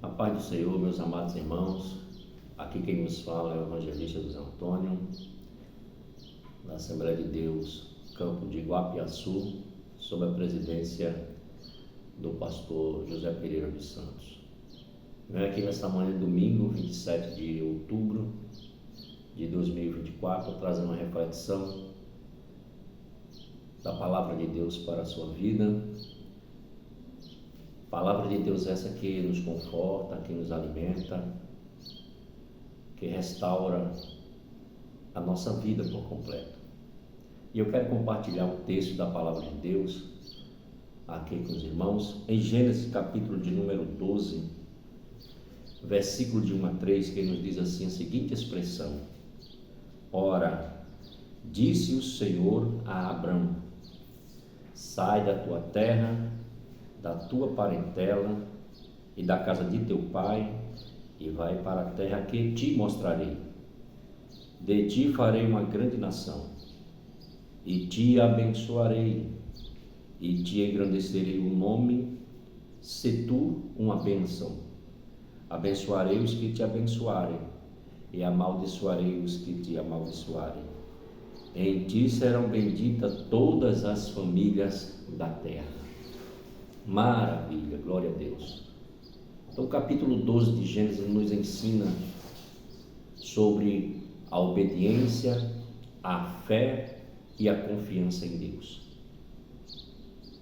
A paz do Senhor, meus amados irmãos. Aqui quem nos fala é o evangelista José Antônio, da Assembleia de Deus, campo de Guapiaçu, sob a presidência do pastor José Pereira dos Santos. Venho aqui nesta manhã, domingo, 27 de outubro de 2024, trazendo uma reflexão da Palavra de Deus para a sua vida. Palavra de Deus essa que nos conforta, que nos alimenta, que restaura a nossa vida por completo. E eu quero compartilhar o texto da Palavra de Deus aqui com os irmãos, em Gênesis capítulo de número 12, versículo de 1 a 3, que nos diz assim a seguinte expressão: Ora, disse o Senhor a Abrão: sai da tua terra, da tua parentela e da casa de teu pai, e vai para a terra que te mostrarei. De ti farei uma grande nação, e te abençoarei, e te engrandecerei o nome, se tu uma bênção. Abençoarei os que te abençoarem, e amaldiçoarei os que te amaldiçoarem. Em ti serão benditas todas as famílias da terra. Maravilha, glória a Deus. Então o capítulo 12 de Gênesis nos ensina sobre a obediência, a fé e a confiança em Deus.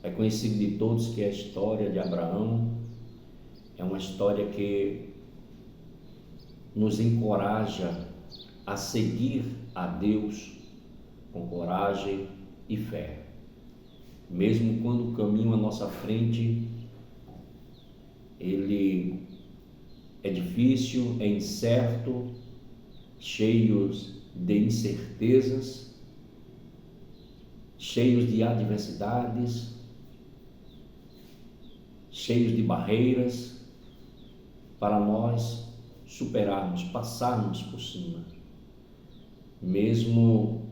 É conhecido de todos que a história de Abraão é uma história que nos encoraja a seguir a Deus com coragem e fé. Mesmo quando o caminho à nossa frente ele é difícil, é incerto, cheios de incertezas, cheios de adversidades, cheios de barreiras, para nós superarmos, passarmos por cima. Mesmo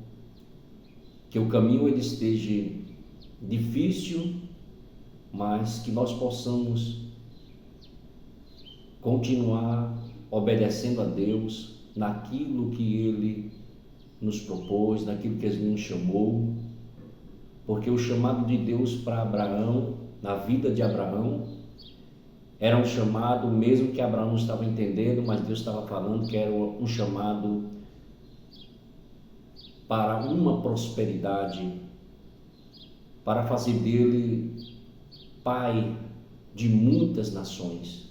que o caminho ele esteja difícil, mas que nós possamos continuar obedecendo a Deus naquilo que Ele nos propôs, naquilo que Ele nos chamou, porque o chamado de Deus para Abraão, na vida de Abraão, era um chamado, mesmo que Abraão não estava entendendo, mas Deus estava falando que era um chamado para uma prosperidade, para fazer dele pai de muitas nações,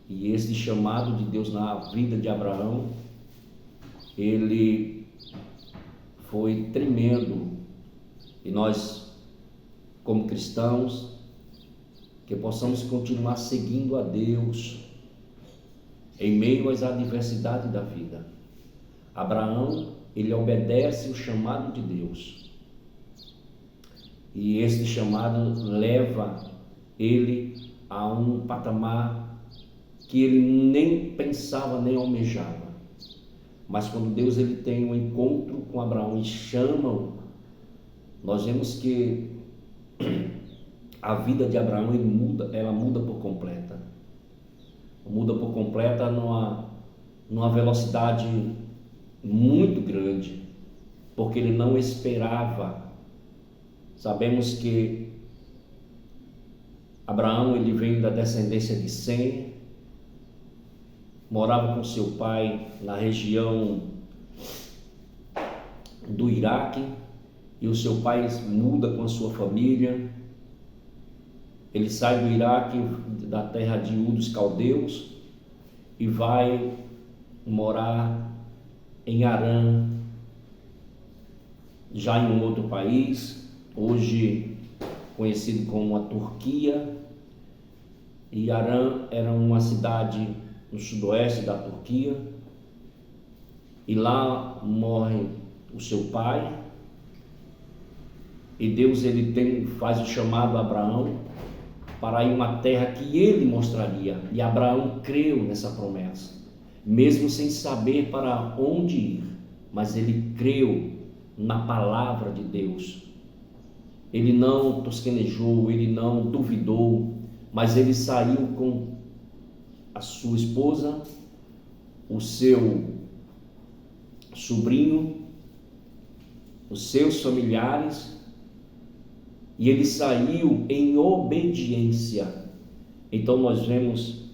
E esse chamado de Deus na vida de Abraão, ele foi tremendo. E nós, como cristãos, que possamos continuar seguindo a Deus em meio às adversidades da vida. Abraão, ele obedece o chamado de Deus, e esse chamado leva ele a um patamar que ele nem pensava, nem almejava. Mas quando Deus ele tem um encontro com Abraão e chama-o, nós vemos que a vida de Abraão ela muda por completa. Muda por completa numa velocidade muito grande, porque ele não esperava. Sabemos que Abraão ele vem da descendência de Sem, morava com seu pai na região do Iraque, e o seu pai muda com a sua família. Ele sai do Iraque, da terra de Ur dos Caldeus, e vai morar em Harã, já em um outro país, hoje conhecido como a Turquia. E Harã era uma cidade no sudoeste da Turquia, e lá morre o seu pai, e Deus faz o chamado a Abraão para ir uma terra que ele mostraria, e Abraão creu nessa promessa, mesmo sem saber para onde ir, mas ele creu na palavra de Deus. Ele não tosquenejou, ele não duvidou, mas ele saiu com a sua esposa, o seu sobrinho, os seus familiares, e ele saiu em obediência. Então nós vemos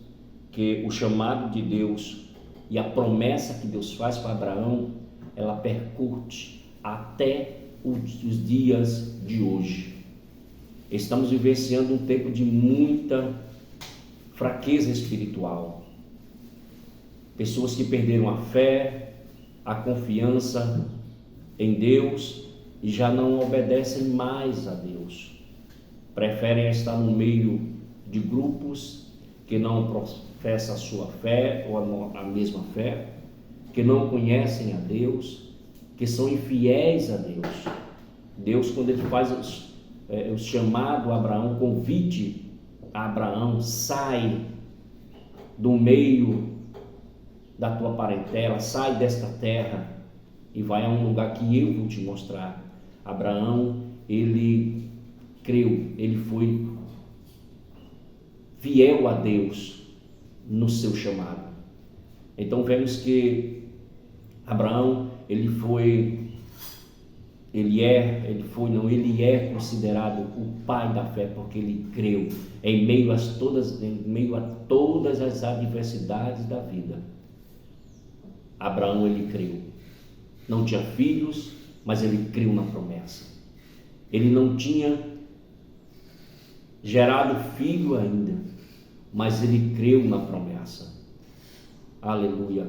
que o chamado de Deus e a promessa que Deus faz para Abraão, ela percute até os dias de hoje. Estamos vivenciando um tempo de muita fraqueza espiritual. Pessoas que perderam a fé, a confiança em Deus e já não obedecem mais a Deus. Preferem estar no meio de grupos que não professam a sua fé ou a mesma fé, que não conhecem a Deus, que são infiéis a Deus. Deus, quando ele faz o chamado a Abraão, convite a Abraão: sai do meio da tua parentela, sai desta terra e vai a um lugar que eu vou te mostrar. Abraão, ele creu, ele foi fiel a Deus no seu chamado. Então vemos que Abraão, ele é considerado o pai da fé, porque ele creu em meio a todas as adversidades da vida. Abraão, ele creu. Não tinha filhos, mas ele creu na promessa. Ele não tinha gerado filho ainda, mas ele creu na promessa. Aleluia.